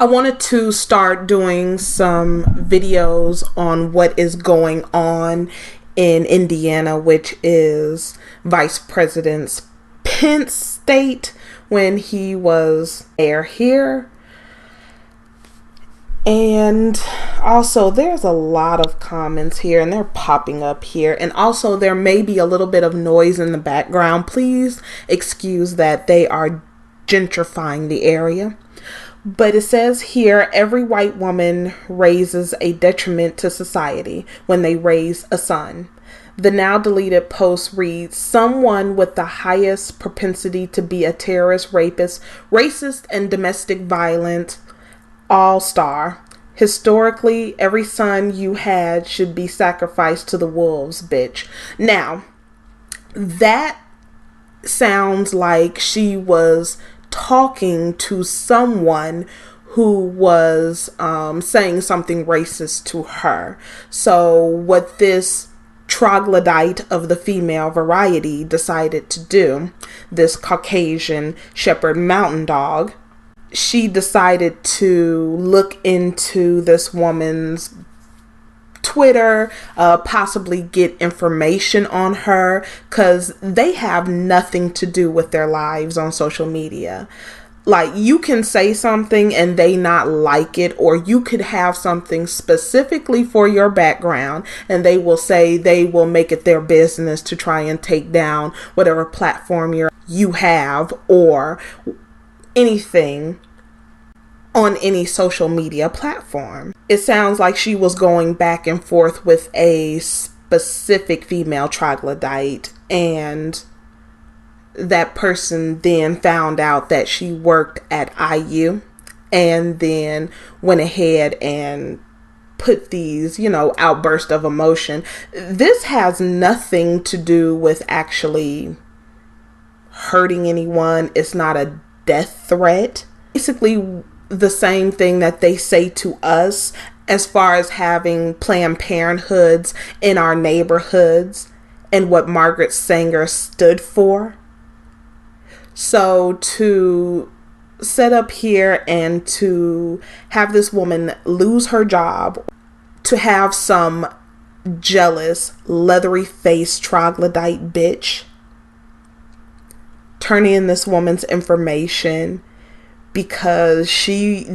I wanted to start doing some videos on what is going on in Indiana, which is Vice President Pence's state when he was mayor here. And also there's a lot of comments here and they're popping up here, and also there may be a little bit of noise in the background. Please excuse that. They are gentrifying the area. But it says here, every white woman raises a detriment to society when they raise a son. The now deleted post reads, someone with the highest propensity to be a terrorist, rapist, racist, and domestic violent all-star. Historically, every son you had should be sacrificed to the wolves, bitch. Now, that sounds like she was talking to someone who was saying something racist to her. So what this troglodyte of the female variety decided to do, this Caucasian Shepherd Mountain Dog, she decided to look into this woman's Twitter, possibly get information on her, because they have nothing to do with their lives on social media. Like, you can say something and they not like it, or you could have something specifically for your background and they will say they will make it their business to try and take down whatever platform you have or anything on any social media platform. It sounds like she was going back and forth with a specific female troglodyte, and that person then found out that she worked at IU and then went ahead and put these, outbursts of emotion. This has nothing to do with actually hurting anyone. It's not a death threat. Basically, the same thing that they say to us as far as having Planned Parenthoods in our neighborhoods and what Margaret Sanger stood for. So to set up here and to have this woman lose her job, to have some jealous, leathery-faced troglodyte bitch turn in this woman's information because she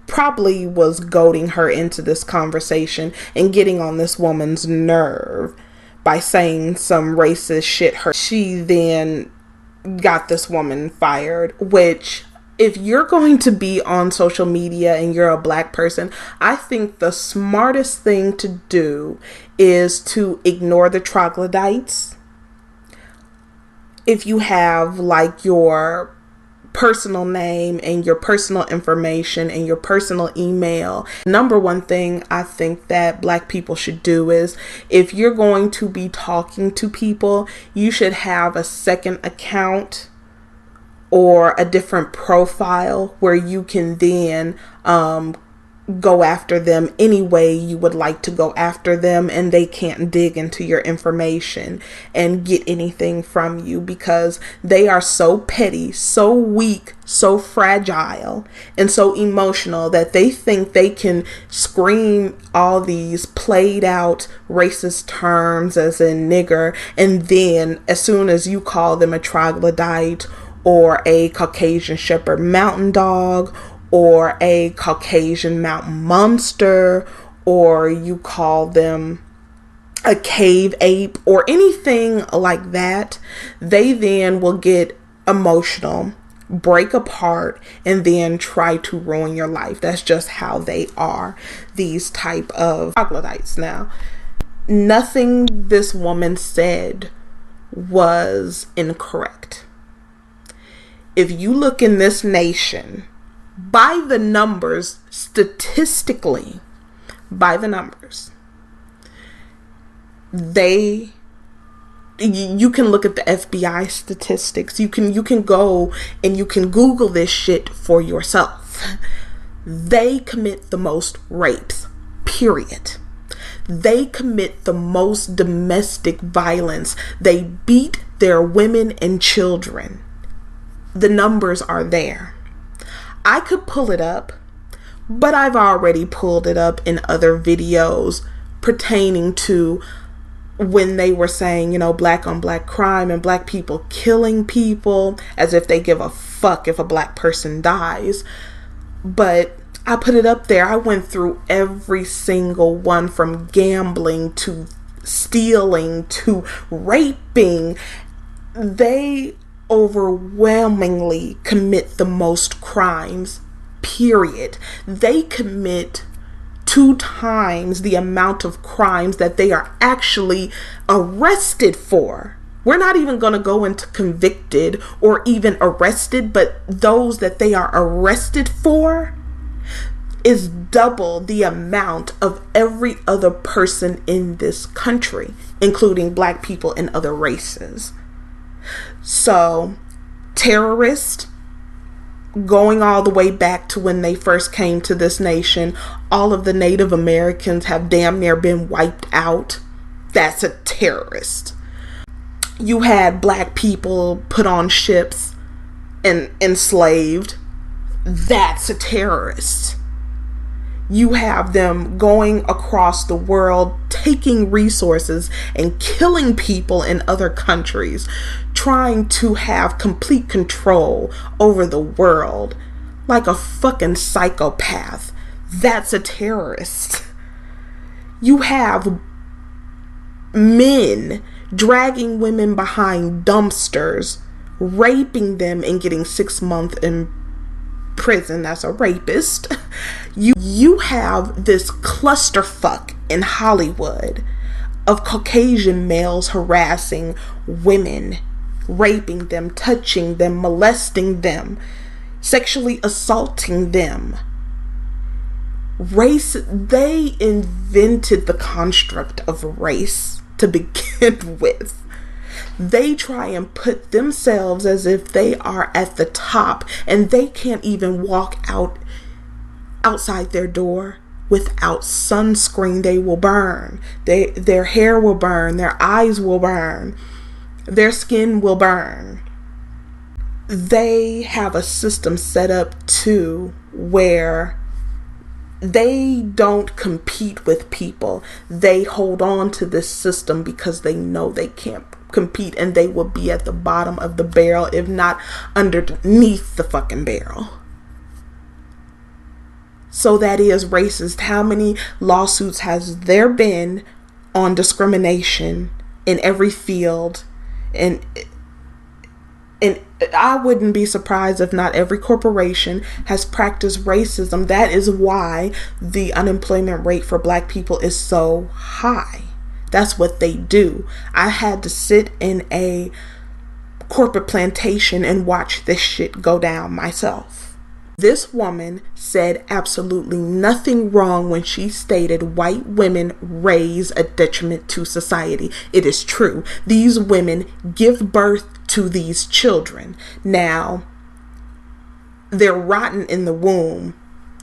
probably was goading her into this conversation and getting on this woman's nerve by saying some racist shit. She then got this woman fired, which, if you're going to be on social media and you're a black person, I think the smartest thing to do is to ignore the troglodytes. If you have like your personal name and your personal information and your personal email, number one thing I think that black people should do is, if you're going to be talking to people, you should have a second account or a different profile where you can then go after them any way you would like to go after them, and they can't dig into your information and get anything from you, because they are so petty, so weak, so fragile, and so emotional that they think they can scream all these played out racist terms as in nigger, and then as soon as you call them a troglodyte or a Caucasian Shepherd Mountain Dog or a Caucasian mountain monster, or you call them a cave ape or anything like that, they then will get emotional, break apart, and then try to ruin your life. That's just how they are, these type of troglodytes. Now, nothing this woman said was incorrect. If you look in this nation, by the numbers, statistically, by the numbers, you can look at the FBI statistics. You can go and you can Google this shit for yourself. They commit the most rapes, period. They commit the most domestic violence. They beat their women and children. The numbers are there. I could pull it up, But I've already pulled it up in other videos pertaining to when they were saying, black on black crime and black people killing people as if they give a fuck if a black person dies. But I put it up there. I went through every single one, from gambling to stealing to raping. They overwhelmingly commit the most crimes, period. They commit 2 times the amount of crimes that they are actually arrested for. We're not even going to go into convicted or even arrested, but those that they are arrested for is double the amount of every other person in this country, including black people and other races. So, terrorists, going all the way back to when they first came to this nation, all of the Native Americans have damn near been wiped out. That's a terrorist. You had black people put on ships and enslaved. That's a terrorist. You have them going across the world, taking resources and killing people in other countries, trying to have complete control over the world like a fucking psychopath. That's a terrorist. You have men dragging women behind dumpsters, raping them and getting 6 months in prison. That's a rapist. You have this clusterfuck in Hollywood of Caucasian males harassing women, raping them, touching them, molesting them, sexually assaulting them. Race, they invented the construct of race to begin with. They try and put themselves as if they are at the top, and they can't even walk outside their door without sunscreen. They will burn. Their hair will burn. Their eyes will burn. Their skin will burn. They have a system set up too where they don't compete with people. They hold on to this system because they know they can't compete, and they will be at the bottom of the barrel, if not underneath the fucking barrel. So that is racist. How many lawsuits has there been on discrimination in every field? And I wouldn't be surprised if not every corporation has practiced racism. That is why the unemployment rate for black people is so high. That's what they do. I had to sit in a corporate plantation and watch this shit go down myself. This woman said absolutely nothing wrong when she stated white women raise a detriment to society. It is true. These women give birth to these children. Now, they're rotten in the womb.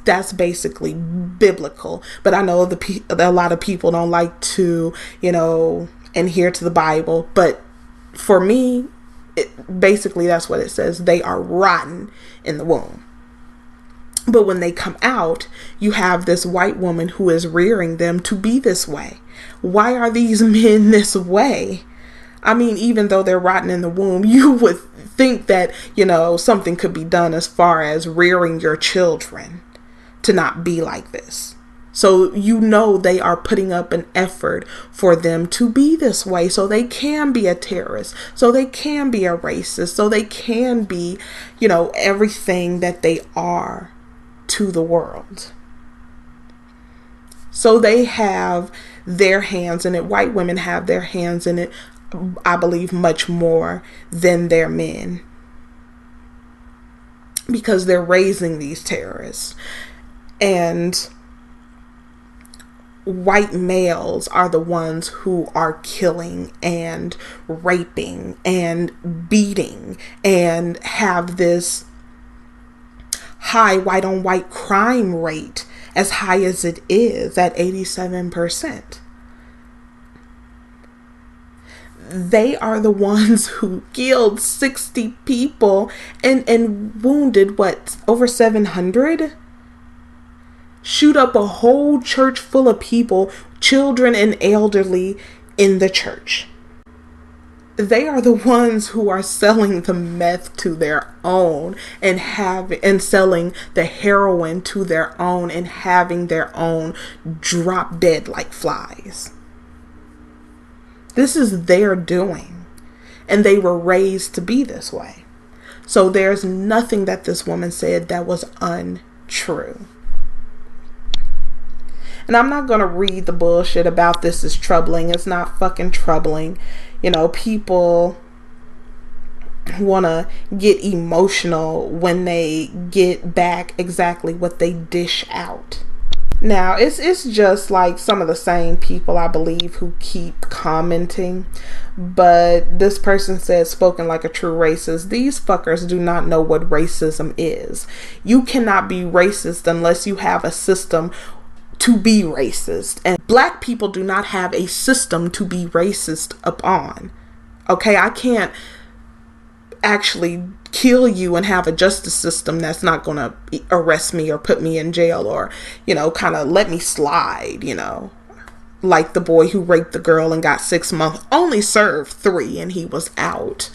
That's basically biblical. But I know a lot of people don't like to, adhere to the Bible. But for me, basically that's what it says. They are rotten in the womb. But when they come out, you have this white woman who is rearing them to be this way. Why are these men this way? I mean, even though they're rotten in the womb, you would think that, something could be done as far as rearing your children to not be like this. So they are putting up an effort for them to be this way, so they can be a terrorist, so they can be a racist, so they can be, everything that they are to the world. So they have their hands in it. White women have their hands in it, I believe, much more than their men, because they're raising these terrorists. And white males are the ones who are killing and raping and beating and have this high white on white crime rate as high as it is at 87%. They are the ones who killed 60 people and wounded over 700? shoot up a whole church full of people, children and elderly in the church. They are the ones who are selling the meth to their own and selling the heroin to their own and having their own drop dead like flies. This is their doing, and they were raised to be this way. So there's nothing that this woman said that was untrue. And I'm not going to read the bullshit about this is troubling. It's not fucking troubling. You know, people want to get emotional when they get back exactly what they dish out. Now, it's just like some of the same people, I believe, who keep commenting. But this person said, spoken like a true racist, these fuckers do not know what racism is. You cannot be racist unless you have a system to be racist, and black people do not have a system to be racist upon. Okay, I can't actually kill you and have a justice system that's not gonna arrest me or put me in jail or, you know, kind of let me slide, you know, like the boy who raped the girl and got 6 months, only served 3 and he was out,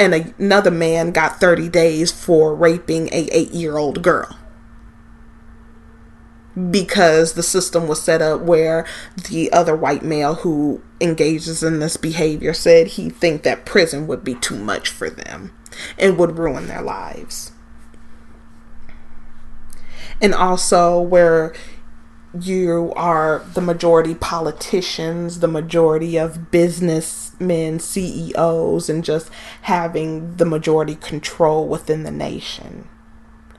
and another man got 30 days for raping a 8-year-old girl. Because the system was set up where the other white male who engages in this behavior said he think that prison would be too much for them and would ruin their lives. And also where you are the majority politicians, the majority of businessmen, CEOs, and just having the majority control within the nation.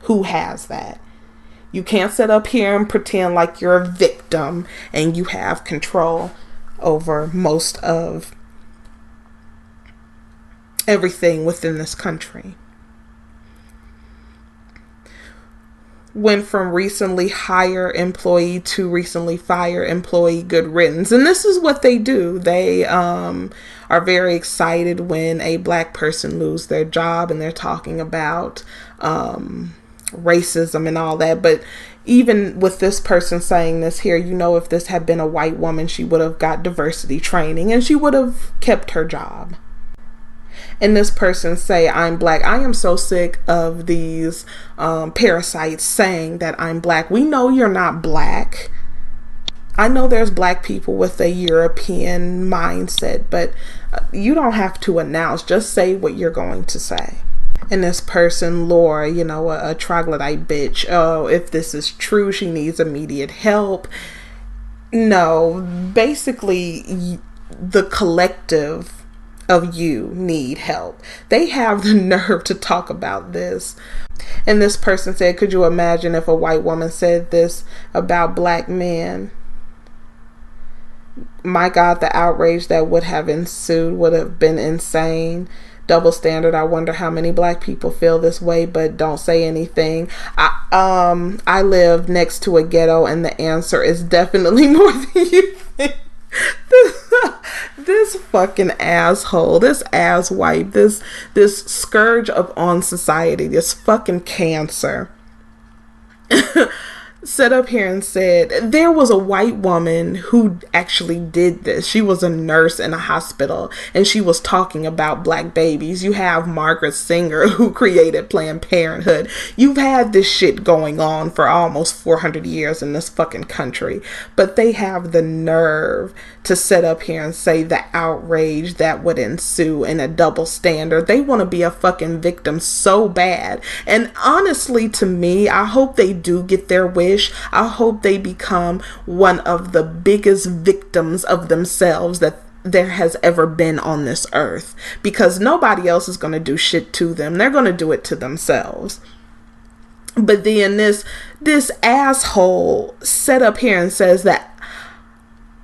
Who has that? You can't sit up here and pretend like you're a victim and you have control over most of everything within this country. Went from recently hire employee to recently fire employee, good riddance. And this is what they do. They are very excited when a black person loses their job, and they're talking about racism and all that. But even with this person saying this here, you know, if this had been a white woman, she would have got diversity training and she would have kept her job. And this person say, I'm black. I am so sick of these parasites saying that I'm black. We know you're not black. I know there's black people with a European mindset, but you don't have to announce. Just say what you're going to say. And this person, Laura, you know, a troglodyte bitch. Oh, if this is true, she needs immediate help. No, basically, the collective of you need help. They have the nerve to talk about this. And this person said, could you imagine if a white woman said this about black men? My God, the outrage that would have ensued would have been insane. Double standard. I wonder how many black people feel this way but don't say anything. I live next to a ghetto, and the answer is definitely more than you think. This fucking asshole, this asswipe, this scourge on society, this fucking cancer, set up here and said there was a white woman who actually did this. She was a nurse in a hospital, and she was talking about black babies. You have Margaret Sanger, who created Planned Parenthood. You've had this shit going on for almost 400 years in this fucking country, but they have the nerve to sit up here and say the outrage that would ensue in a double standard. They want to be a fucking victim so bad. And honestly, to me, I hope they do get their wish. I hope they become one of the biggest victims of themselves that there has ever been on this earth, because nobody else is going to do shit to them. They're going to do it to themselves. But then this asshole set up here and says that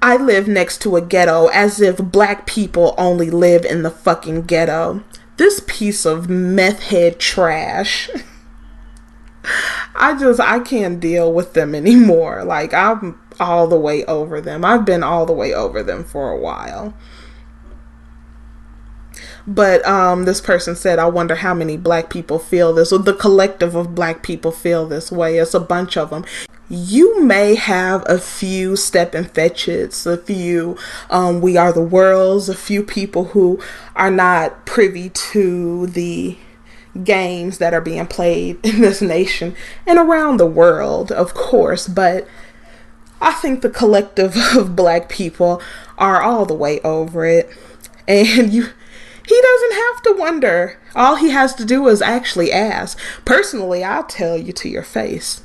I live next to a ghetto, as if black people only live in the fucking ghetto. This piece of meth head trash. I can't deal with them anymore. Like, I'm all the way over them. I've been all the way over them for a while. But this person said, I wonder how many black people feel this, or the collective of black people feel this way. It's a bunch of them. you may have a few step and fetches, a few We Are the Worlds, a few people who are not privy to the games that are being played in this nation and around the world, of course, but I think the collective of Black people are all the way over it. And he doesn't have to wonder. All he has to do is actually ask. Personally, I'll tell you to your face,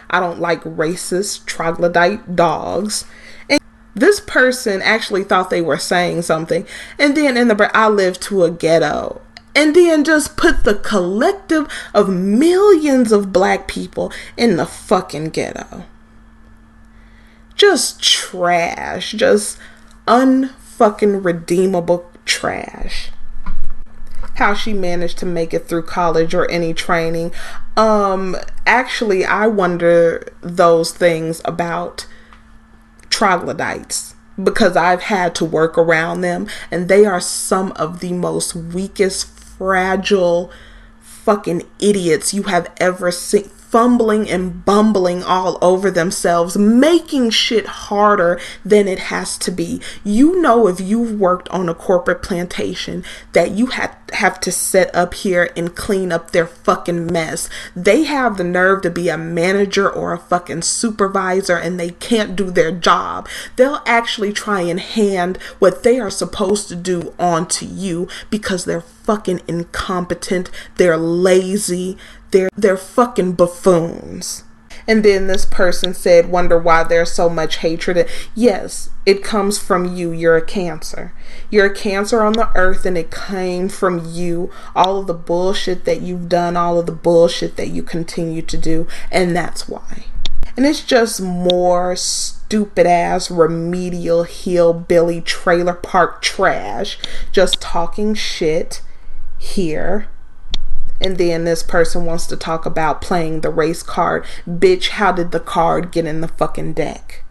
I don't like racist troglodyte dogs. And this person actually thought they were saying something. And then I live to a ghetto. And then just put the collective of millions of Black people in the fucking ghetto. Just trash. Just unfucking redeemable trash. How she managed to make it through college or any training. Actually, I wonder those things about troglodytes, because I've had to work around them, and they are some of the most weakest, fragile fucking idiots you have ever seen, fumbling and bumbling all over themselves, making shit harder than it has to be. You know, if you've worked on a corporate plantation, that you have to set up here and clean up their fucking mess. They have the nerve to be a manager or a fucking supervisor, and they can't do their job. They'll actually try and hand what they are supposed to do onto you because they're fucking incompetent, they're lazy, they're fucking buffoons. And then this person said, wonder why there's so much hatred. Yes, it comes from you. You're a cancer. You're a cancer on the earth, and it came from you. All of the bullshit that you've done, all of the bullshit that you continue to do, and that's why. And it's just more stupid ass remedial hillbilly trailer park trash, just talking shit here. And then this person wants to talk about playing the race card. Bitch, how did the card get in the fucking deck?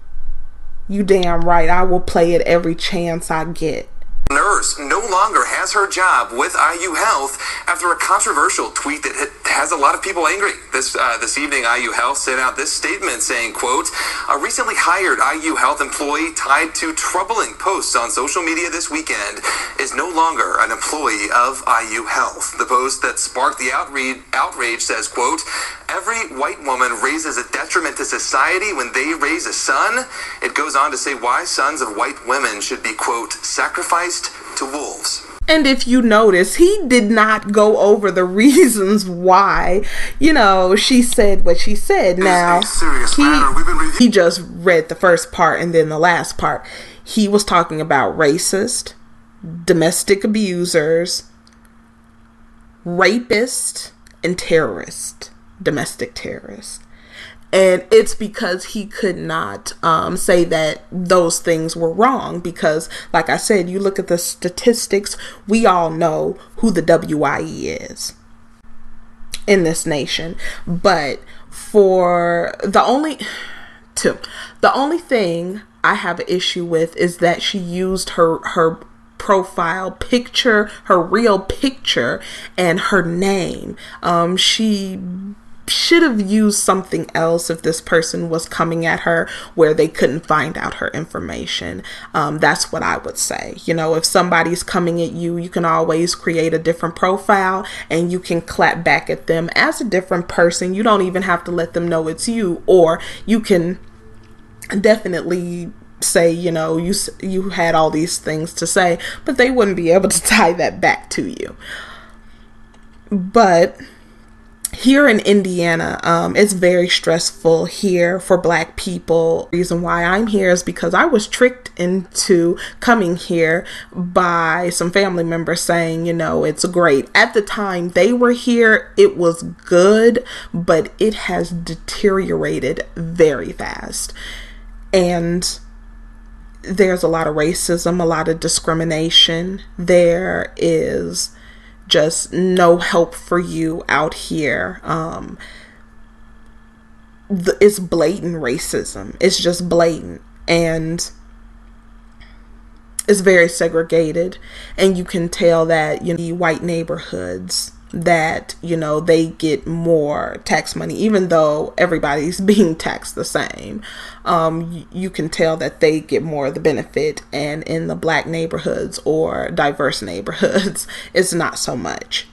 You damn right, I will play it every chance I get. Nurse no longer has her job with IU Health after a controversial tweet that has a lot of people angry. This evening, IU Health sent out this statement saying, quote, a recently hired IU Health employee tied to troubling posts on social media this weekend is no longer an employee of IU Health. The post that sparked the outrage says, quote, every white woman raises a detriment to society when they raise a son. It goes on to say why sons of white women should be, quote, sacrificed to wolves. And if you notice, he did not go over the reasons why, she said what she said. Now, he just read the first part and then the last part. He was talking about racist, domestic abusers, rapist, and terrorist, domestic terrorist. And it's because he could not say that those things were wrong. Because, like I said, you look at the statistics, we all know who the WIE is in this nation. But for the only thing I have an issue with is that she used her profile picture, her real picture, and her name. She should have used something else if this person was coming at her where they couldn't find out her information. That's what I would say. If somebody's coming at you, you can always create a different profile and you can clap back at them as a different person. You don't even have to let them know it's you, or you can definitely say, you had all these things to say, but they wouldn't be able to tie that back to you. But here in Indiana, it's very stressful here for Black people. The reason why I'm here is because I was tricked into coming here by some family members saying, it's great. At the time they were here, it was good, but it has deteriorated very fast. And there's a lot of racism, a lot of discrimination. There is just no help for you out here. It's blatant racism. It's just blatant, and it's very segregated. And you can tell that the white neighborhoods, that, you know, they get more tax money, even though everybody's being taxed the same. You can tell that they get more of the benefit, and in the Black neighborhoods or diverse neighborhoods, it's not so much.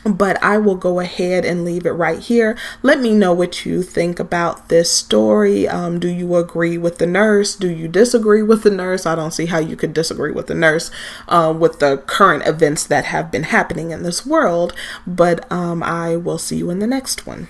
But I will go ahead and leave it right here. Let me know what you think about this story. Do you agree with the nurse? Do you disagree with the nurse? I don't see how you could disagree with the nurse with the current events that have been happening in this world. But I will see you in the next one.